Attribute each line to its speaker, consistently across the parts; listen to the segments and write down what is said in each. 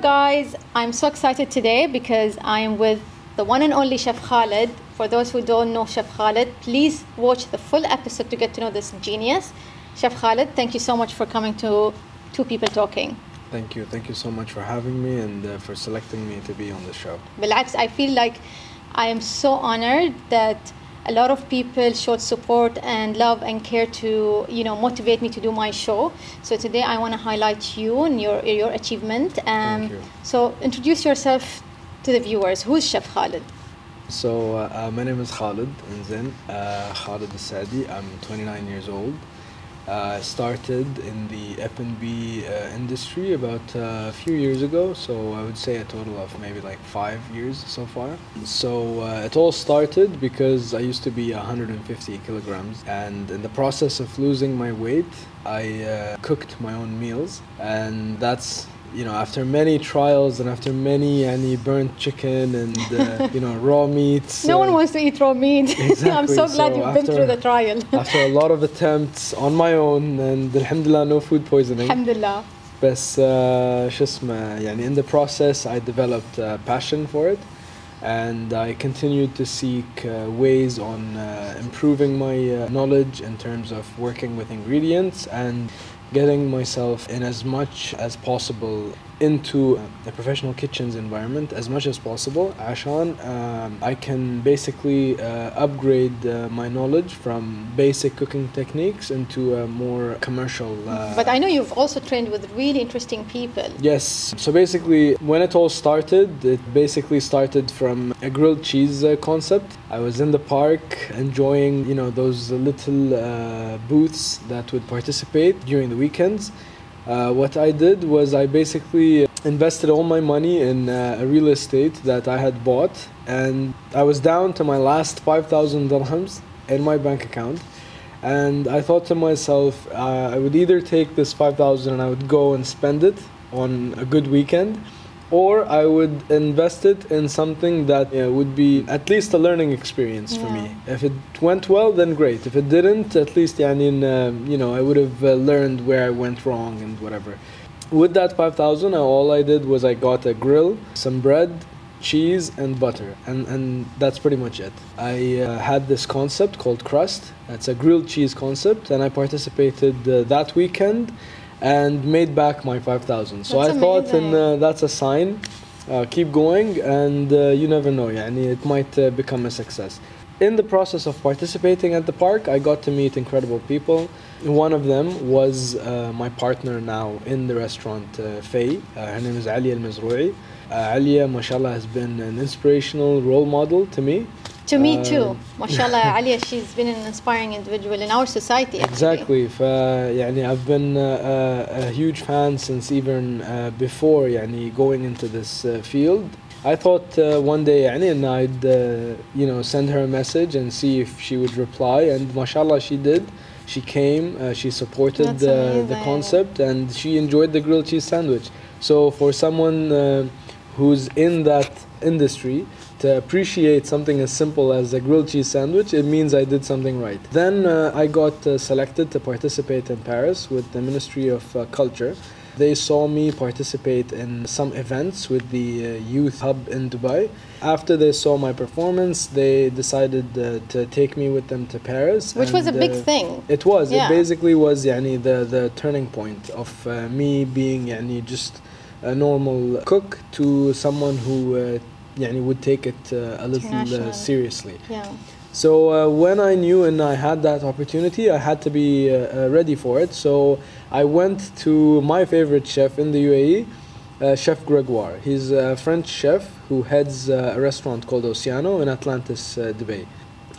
Speaker 1: guys, I'm so excited today because I'm with the one and only Chef Khalid. For those who don't know Chef Khalid, please watch the full episode to get to know this genius. Chef Khalid, thank you so much for coming to Two People Talking.
Speaker 2: Thank you. Thank you so much for having me and for selecting me to be on the show.
Speaker 1: Bil'aks, I feel like I am so honored that a lot of people showed support and love and care to, motivate me to do my show. So today I want to highlight you and your achievement.
Speaker 2: Thank you.
Speaker 1: So introduce yourself to the viewers. Who's Chef Khalid?
Speaker 2: So my name is Khalid, Khalid Al-Sadi. I'm 29 years old. I started in the F&B industry about a few years ago, so I would say a total of maybe like 5 years so far. So it all started because I used to be 150 kilograms, and in the process of losing my weight, I cooked my own meals, and that's after many trials and after many burnt chicken and raw meats.
Speaker 1: No one wants to eat raw meat.
Speaker 2: Exactly.
Speaker 1: I'm so glad you've been through the trial.
Speaker 2: After a lot of attempts on my own, and alhamdulillah, no food poisoning.
Speaker 1: Alhamdulillah.
Speaker 2: بس شو اسمه in the process I developed a passion for it, and I continued to seek ways on improving my knowledge in terms of working with ingredients and getting myself in as much as possible into the professional kitchen's environment as much as possible عشان I can basically upgrade my knowledge from basic cooking techniques into a more commercial
Speaker 1: But I know you've also trained with really interesting people.
Speaker 2: Yes, so basically when it all started, it basically started from a grilled cheese concept. I was in the park enjoying those little booths that would participate during the weekends. What I did was I basically invested all my money in a real estate that I had bought, and I was down to my last 5,000 dirhams in my bank account, and I thought to myself I would either take this 5,000 and I would go and spend it on a good weekend, or I would invest it in something that would be at least a learning experience for me. If it went well, then great. If it didn't, at least I would have learned where I went wrong and whatever. With that 5,000, all I did was I got a grill, some bread, cheese and butter, and that's pretty much it. I had this concept called Crust. It's a grilled cheese concept, and I participated that weekend and made back my 5,000. So I thought, and that's a sign. Keep going, and you never know. It might become a success. In the process of participating at the park, I got to meet incredible people. One of them was my partner now in the restaurant, Faye. Her name is Alia Al-Mazroui. Alia, mashallah, has been an inspirational role model to me.
Speaker 1: To me too. Mashallah, Alia, she's been an inspiring individual in our society.
Speaker 2: Exactly. I've been a huge fan since even before going into this field. I thought one day and I'd send her a message and see if she would reply, and mashallah she did. She came, she supported the concept, and she enjoyed the grilled cheese sandwich. So for someone who's in that industry to appreciate something as simple as a grilled cheese sandwich, it means I did something right. Then I got selected to participate in Paris with the Ministry of Culture. They saw me participate in some events with the youth hub in Dubai. After they saw my performance, they decided to take me with them to Paris.
Speaker 1: Which was a big thing.
Speaker 2: It was. Yeah. It basically was the turning point of me being just a normal cook to someone who would take it a little seriously.
Speaker 1: Yeah.
Speaker 2: So when I knew and I had that opportunity, I had to be ready for it. So I went to my favorite chef in the UAE, Chef Gregoire. He's a French chef who heads a restaurant called Oceano in Atlantis, Dubai.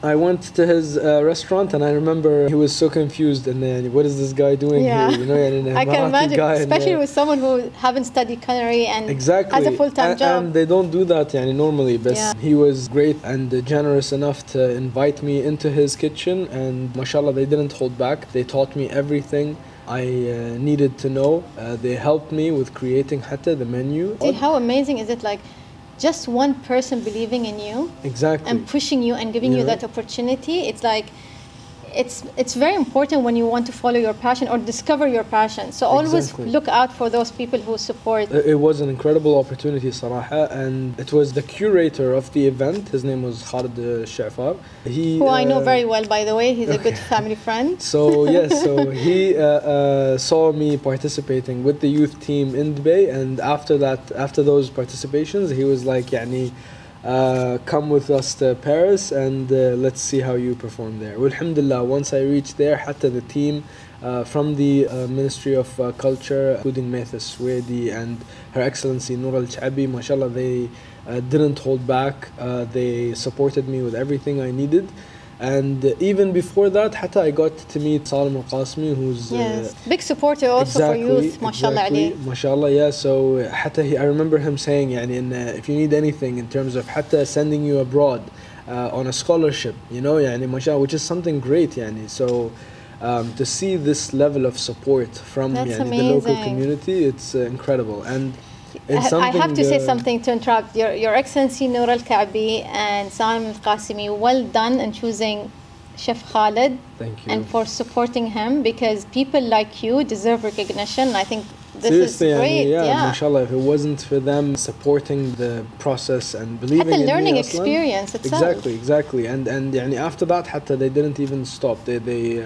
Speaker 2: I went to his restaurant, and I remember he was so confused, and then what is this guy doing here?
Speaker 1: I can imagine, especially with someone who haven't studied culinary and has a full-time job.
Speaker 2: And they don't do that normally, but he was great and generous enough to invite me into his kitchen, and mashallah, they didn't hold back. They taught me everything I needed to know. They helped me with creating the menu.
Speaker 1: How amazing is it, just one person believing in you,
Speaker 2: exactly,
Speaker 1: and pushing you and giving you that opportunity? It's like it's very important when you want to follow your passion or discover your passion. So always look out for those people who support.
Speaker 2: It was an incredible opportunity, صراحة, and it was the curator of the event. His name was Khalid Shafar.
Speaker 1: Who I know very well, by the way. He's a good family friend.
Speaker 2: So yes, so he saw me participating with the youth team in Dubai, and after those participations, he was like, يعني, come with us to Paris and let's see how you perform there. Alhamdulillah, once I reached there, حتى the team from the Ministry of Culture, including Maytha Swedi and Her Excellency Noor Al-Chabi, mashallah, they didn't hold back. They supported me with everything I needed. And even before that, حتى I got to meet Salim Al-Qasmi, who's
Speaker 1: big supporter also for youth, mashallah alayh.
Speaker 2: Mashallah, yeah. So حتى I remember him saying, يعني, if you need anything in terms of حتى sending you abroad on a scholarship, you know, يعني, mashallah, which is something great, يعني. So to see this level of support from يعني, the local community, it's incredible. And
Speaker 1: I have to say something to interrupt. Your Excellency Noor Al-Ka'bi and Salim Al-Qasimi, well done in choosing Chef Khalid.
Speaker 2: Thank you.
Speaker 1: And for supporting him, because people like you deserve recognition. I think this
Speaker 2: seriously,
Speaker 1: is great.
Speaker 2: Yeah, mashallah, if it wasn't for them supporting the process and believing in me,
Speaker 1: learning experience itself.
Speaker 2: Exactly. And يعني, after that, حتى they didn't even stop. They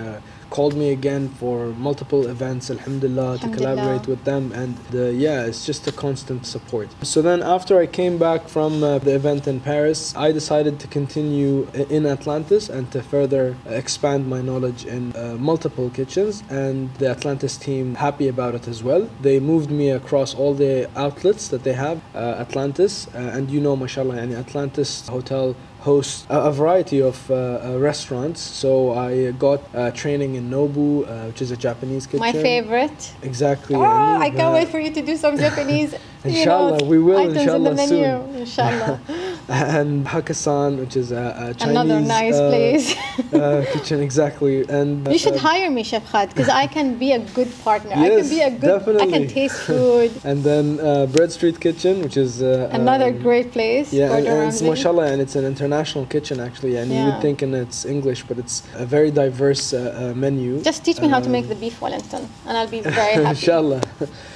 Speaker 2: called me again for multiple events, alhamdulillah, to collaborate with them, and it's just a constant support. So then after I came back from the event in Paris, I decided to continue in Atlantis and to further expand my knowledge in multiple kitchens, and the Atlantis team happy about it as well. They moved me across all the outlets that they have, Atlantis, and you know, mashallah, yani Atlantis Hotel hosts a variety of restaurants. So I got training in Nobu, which is a Japanese kitchen.
Speaker 1: My favorite.
Speaker 2: Exactly.
Speaker 1: I can't wait for you to do some Japanese.
Speaker 2: Inshallah, we will. Inshallah, soon.
Speaker 1: Inshallah.
Speaker 2: And Hakkasan, which is a Chinese
Speaker 1: another nice place.
Speaker 2: kitchen, exactly. And
Speaker 1: you should hire me, Chef Khalid, because I can be a good partner.
Speaker 2: Yes,
Speaker 1: I can be a good.
Speaker 2: Definitely.
Speaker 1: I can taste food.
Speaker 2: And then Bread Street Kitchen, which is
Speaker 1: another great place.
Speaker 2: Yeah, and it's mashallah, and it's an international kitchen actually. And you would think it's English, but it's a very diverse menu.
Speaker 1: Just teach me how to make the beef Wellington, and I'll be very happy.
Speaker 2: Inshallah.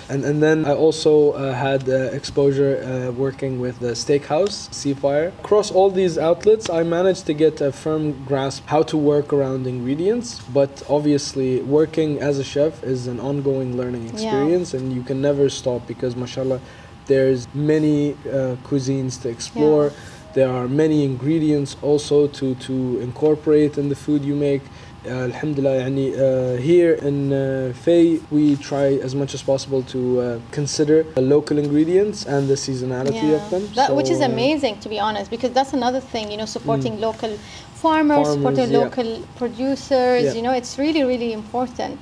Speaker 2: And then I also had exposure working with the steakhouse, Seafire. Across all these outlets, I managed to get a firm grasp how to work around ingredients. But obviously, working as a chef is an ongoing learning experience, and you can never stop because, mashallah, there's many cuisines to explore. There are many ingredients also to incorporate in the food you make. Alhamdulillah, يعني, here in Fay, we try as much as possible to consider the local ingredients and the seasonality of them.
Speaker 1: Which is amazing, to be honest, because that's another thing, you know, supporting local farmers, supporting local producers, you know, it's really, really important.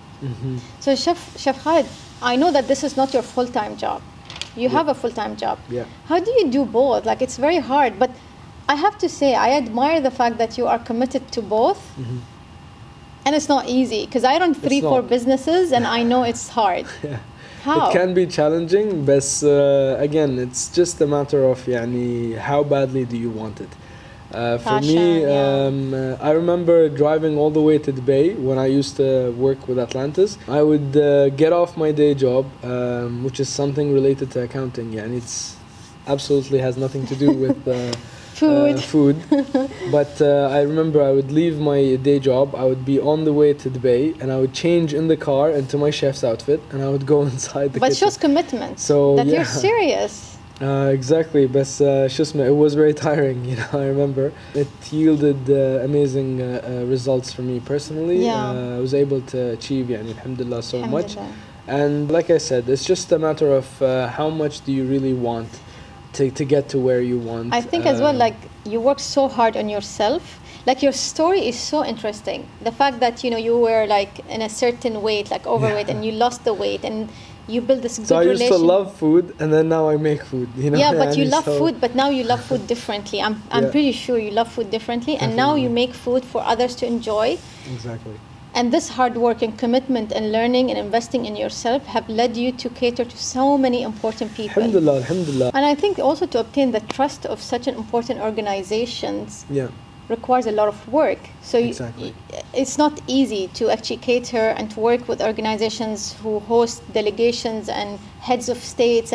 Speaker 1: So Chef Khalid, I know that this is not your full-time job. You have a full-time job. How do you do both? Like, it's very hard, but I have to say, I admire the fact that you are committed to both. And it's not easy because I run 3-4 businesses and I know it's hard. How?
Speaker 2: It can be challenging, but again, it's just a matter of يعني, how badly do you want it. For me, I remember driving all the way to Dubai when I used to work with Atlantis. I would get off my day job, which is something related to accounting. Yeah, and it's absolutely has nothing to do with food. But I remember I would leave my day job, I would be on the way to Dubai, and I would change in the car into my chef's outfit, and I would go inside the kitchen.
Speaker 1: But shows commitment,
Speaker 2: so,
Speaker 1: that you're serious.
Speaker 2: Exactly, but it was very tiring, you know, I remember. It yielded amazing results for me personally. I was able to achieve, يعني, alhamdulillah, so much. And like I said, it's just a matter of how much do you really want to get to where you want.
Speaker 1: I think as well, like, you work so hard on yourself. Like, your story is so interesting. The fact that, you know, you were like in a certain weight, like overweight, and you lost the weight, and you build this good relation.
Speaker 2: So I used to love food, and then now I make food, you know.
Speaker 1: Yeah, but you love food, but now you love food differently. I'm pretty sure you love food differently, and now you make food for others to enjoy.
Speaker 2: Exactly.
Speaker 1: And this hard work and commitment and learning and investing in yourself have led you to cater to so many important people.
Speaker 2: Alhamdulillah, alhamdulillah.
Speaker 1: And I think also to obtain the trust of such an important organizations. requires a lot of work. So
Speaker 2: Exactly.
Speaker 1: it's not easy to actually cater and to work with organizations who host delegations and heads of states.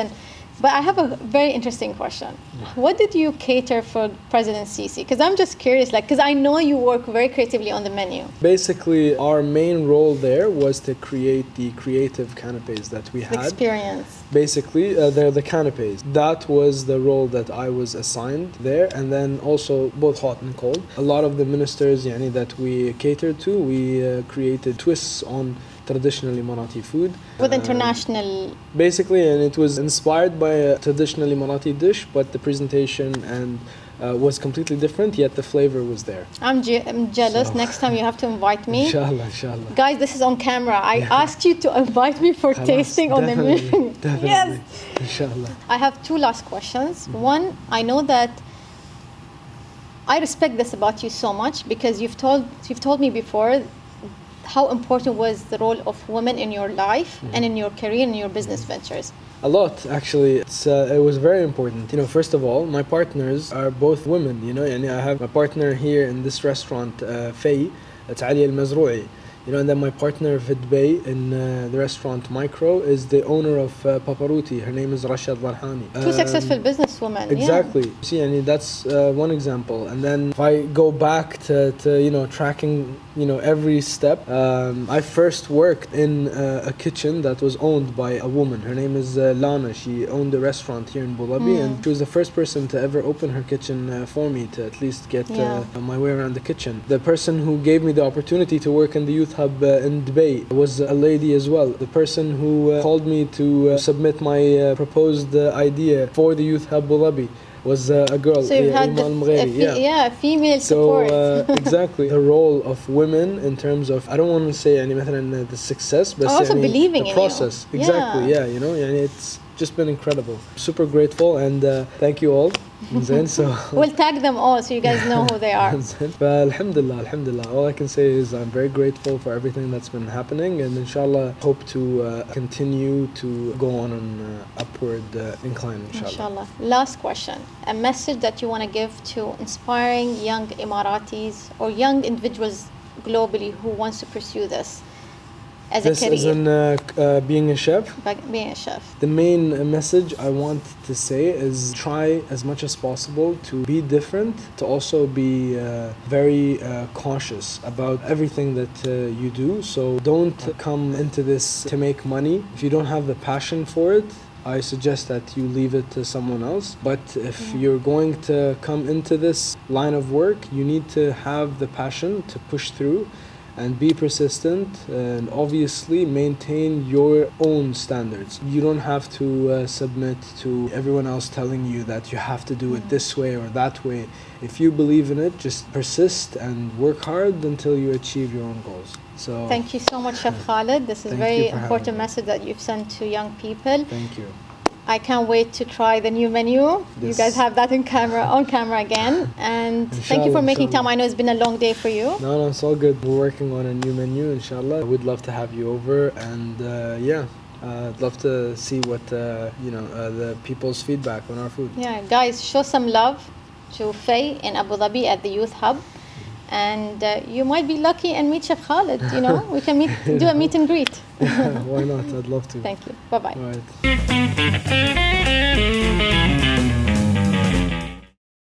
Speaker 1: But I have a very interesting question. What did you cater for President Sisi? Because I'm just curious, because I know you work very creatively on the menu.
Speaker 2: Basically, our main role there was to create the creative canapes that we had.
Speaker 1: Experience.
Speaker 2: Basically, they're the canapes. That was the role that I was assigned there, and then also both hot and cold. A lot of the ministers that we catered to, we created twists on traditional Emirati food.
Speaker 1: With international...
Speaker 2: Basically, and it was inspired by a traditional Emirati dish, but the presentation and was completely different, yet the flavor was there.
Speaker 1: I'm jealous. Next time you have to invite me.
Speaker 2: Inshallah, inshallah.
Speaker 1: Guys, this is on camera. I asked you to invite me for tasting on the menu.
Speaker 2: Definitely.
Speaker 1: Yes.
Speaker 2: Inshallah.
Speaker 1: I have two last questions. One, I know that I respect this about you so much because you've told me before how important was the role of women in your life and in your career and your business ventures.
Speaker 2: A lot, actually. It was very important. First of all, my partners are both women, and I have a partner here in this restaurant, Faye, that's Ali Al-Mazrou'i. And then my partner في Dubai in the restaurant Micro is the owner of Paparuti. Her name is Rashad Varhani.
Speaker 1: Two successful businesswomen.
Speaker 2: Exactly.
Speaker 1: Yeah.
Speaker 2: See, that's one example. And then if I go back to tracking every step, I first worked in a kitchen that was owned by a woman. Her name is Lana. She owned a restaurant here in Abu Dhabi, and she was the first person to ever open her kitchen for me to at least get my way around the kitchen. The person who gave me the opportunity to work in the youth hub in Dubai was a lady as well. The person who called me to submit my proposed idea for the youth hub Abu Dhabi was a girl.
Speaker 1: So you've had female support.
Speaker 2: So exactly, the role of women in terms of, I don't want to say the success, but
Speaker 1: also believing
Speaker 2: the
Speaker 1: in
Speaker 2: process.
Speaker 1: You.
Speaker 2: Exactly, it's just been incredible. Super grateful, and thank you all. So
Speaker 1: we'll tag them all so you guys know who they are.
Speaker 2: Alhamdulillah. All I can say is I'm very grateful for everything that's been happening, and inshallah hope to continue to go on an upward incline, inshallah.
Speaker 1: Last question. A message that you want to give to inspiring young Emiratis or young individuals globally who wants to pursue this as a career.
Speaker 2: This is being a chef?
Speaker 1: Being a chef.
Speaker 2: The main message I want to say is try as much as possible to be different, to also be very cautious about everything that you do. So don't come into this to make money. If you don't have the passion for it, I suggest that you leave it to someone else. But if you're going to come into this line of work, you need to have the passion to push through and be persistent, and obviously maintain your own standards. You don't have to submit to everyone else telling you that you have to do it this way or that way. If you believe in it, just persist and work hard until you achieve your own goals. So
Speaker 1: thank you so much, Chef Khalid. This is a very important message that you've sent to young people.
Speaker 2: Thank you.
Speaker 1: I can't wait to try the new menu. Yes. You guys have that on camera again. And thank you for making time. I know it's been a long day for you.
Speaker 2: No, it's all good. We're working on a new menu, inshallah. We'd love to have you over, and I'd love to see what the people's feedback on our food.
Speaker 1: Yeah, guys, show some love to Faye in Abu Dhabi at the Youth Hub. And you might be lucky and meet Chef Khalid, we can do a meet and greet.
Speaker 2: Why not? I'd love to.
Speaker 1: Thank you. Bye-bye.
Speaker 2: All right.